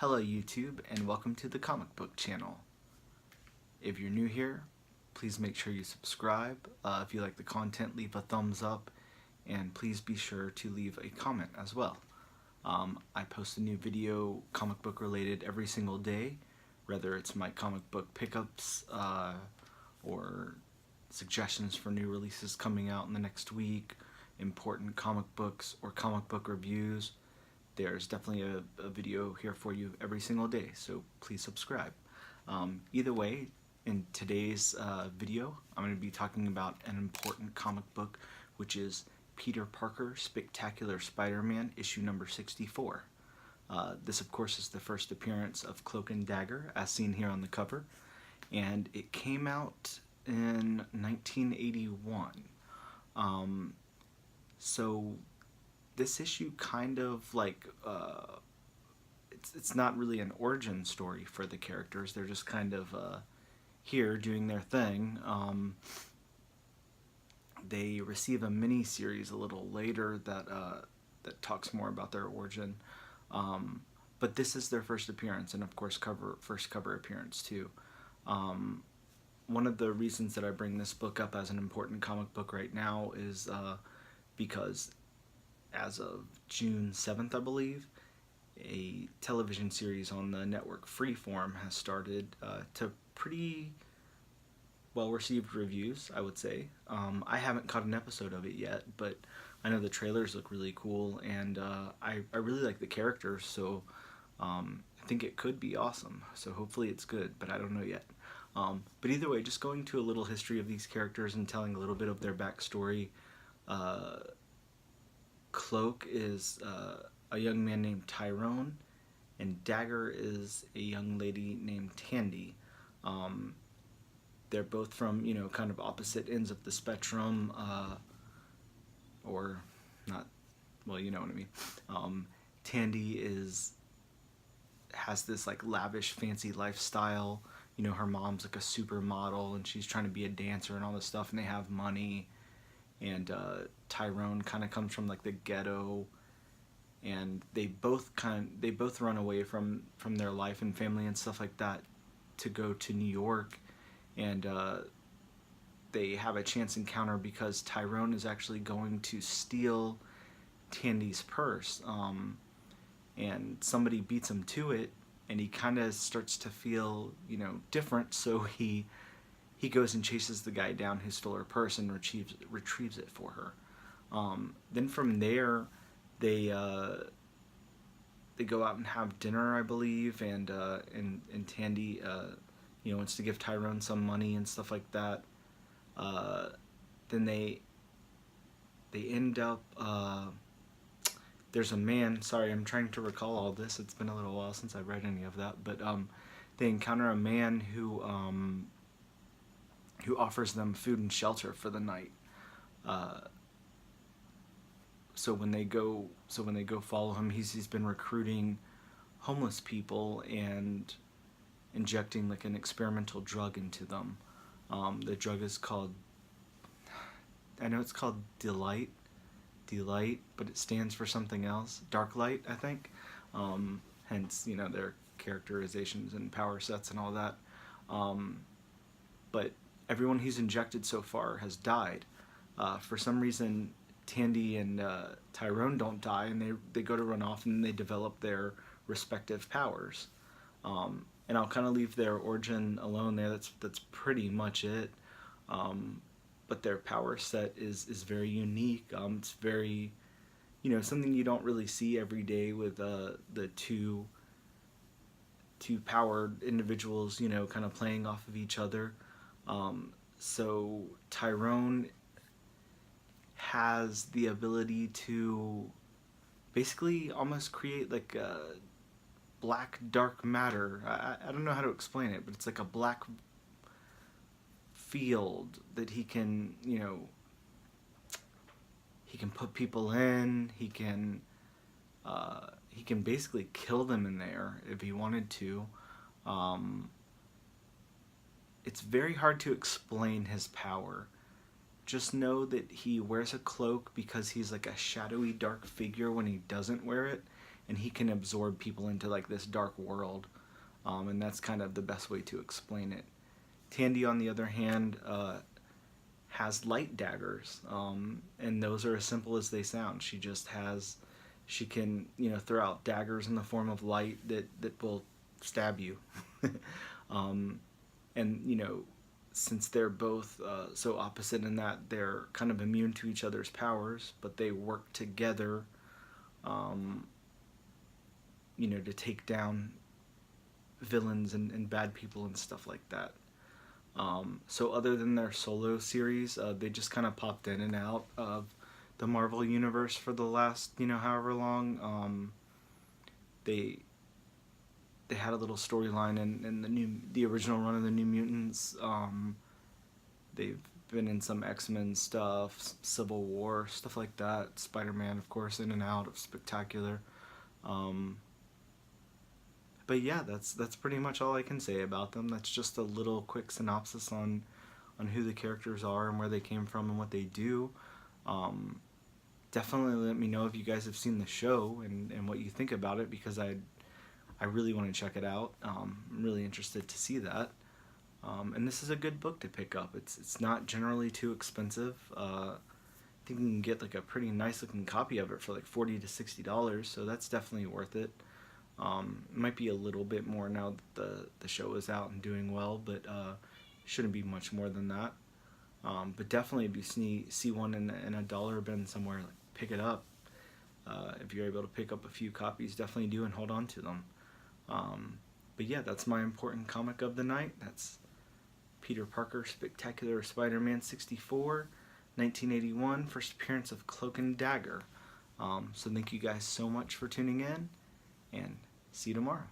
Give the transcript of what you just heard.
Hello YouTube, and welcome to the comic book channel. If you're new here, please make sure you subscribe. If you like the content, leave a thumbs up, and please be sure to leave a comment as well. I post a new video, comic book related, every single day, whether it's my comic book pickups or suggestions for new releases coming out in the next week, important comic books, or comic book reviews. There's definitely a video here for you every single day, so please subscribe. Either way, in today's video, I'm going to be talking about an important comic book, which is Peter Parker Spectacular Spider-Man, issue number 64. This, of course, is the first appearance of Cloak and Dagger, as seen here on the cover, and it came out in 1981. So this issue kind of like, it's not really an origin story for the characters. They're just kind of here doing their thing. They receive a mini-series a little later that that talks more about their origin. But this is their first appearance, and of course first cover appearance too. One of the reasons that I bring this book up as an important comic book right now is because as of June 7th, I believe, a television series on the network Freeform has started to pretty well-received reviews, I would say. I haven't caught an episode of it yet, but I know the trailers look really cool, and I really like the characters, so I think it could be awesome. So hopefully it's good, but I don't know yet. But either way, just going to a little history of these characters and telling a little bit of their backstory. Cloak is a young man named Tyrone, and Dagger is a young lady named Tandy. They're both from, kind of opposite ends of the spectrum, or not, well, you know what I mean. Tandy has this like lavish, fancy lifestyle. Her mom's like a supermodel, and she's trying to be a dancer and all this stuff, and they have money. And Tyrone kind of comes from like the ghetto, and they both run away from their life and family and stuff like that to go to New York, and they have a chance encounter because Tyrone is actually going to steal Tandy's purse, and somebody beats him to it, and he kind of starts to feel different, so he goes and chases the guy down who stole her purse and retrieves it for her. Then from there, they go out and have dinner, I believe, and Tandy wants to give Tyrone some money and stuff like that. Then they end up. There's a man. Sorry, I'm trying to recall all this. It's been a little while since I've read any of that, but they encounter a man who offers them food and shelter for the night. So when they go follow him, he's been recruiting homeless people and injecting like an experimental drug into them. The drug is called, I know it's called Delight, but it stands for something else. Dark Light, I think. Hence, their characterizations and power sets and all that. But everyone he's injected so far has died. For some reason, Tandy and Tyrone don't die, and they go to run off, and they develop their respective powers. And I'll kind of leave their origin alone there. That's pretty much it. But their power set is very unique. It's very, something you don't really see every day with the two powered individuals, kind of playing off of each other. So Tyrone has the ability to basically almost create like a black dark matter. I don't know how to explain it, but it's like a black field that he can, he can put people in. He can basically kill them in there if he wanted to. It's very hard to explain his power. Just know that he wears a cloak because he's like a shadowy dark figure when he doesn't wear it, and he can absorb people into like this dark world, and that's kind of the best way to explain it. Tandy, on the other hand, has light daggers, and those are as simple as they sound. She can, throw out daggers in the form of light that will stab you. And since they're both so opposite in that they're kind of immune to each other's powers, but they work together, to take down villains and bad people and stuff like that. So other than their solo series, they just kind of popped in and out of the Marvel universe for the last, however long. They had a little storyline in the original run of the New Mutants. They've been in some X-Men stuff, Civil War, stuff like that. Spiderman, of course, in and out of Spectacular. But yeah, that's pretty much all I can say about them. That's just a little quick synopsis on who the characters are and where they came from and what they do. Definitely let me know if you guys have seen the show and what you think about it, because I really want to check it out. I'm really interested to see that. And this is a good book to pick up. It's not generally too expensive. I think you can get like a pretty nice looking copy of it for like $40 to $60, so that's definitely worth it. It might be a little bit more now that the show is out and doing well, but shouldn't be much more than that. But definitely if you see one in a dollar bin somewhere, like, pick it up. If you're able to pick up a few copies, definitely do and hold on to them. But yeah, that's my important comic of the night. That's Peter Parker Spectacular Spider-Man 64, 1981, first appearance of Cloak and Dagger. So thank you guys so much for tuning in, and see you tomorrow.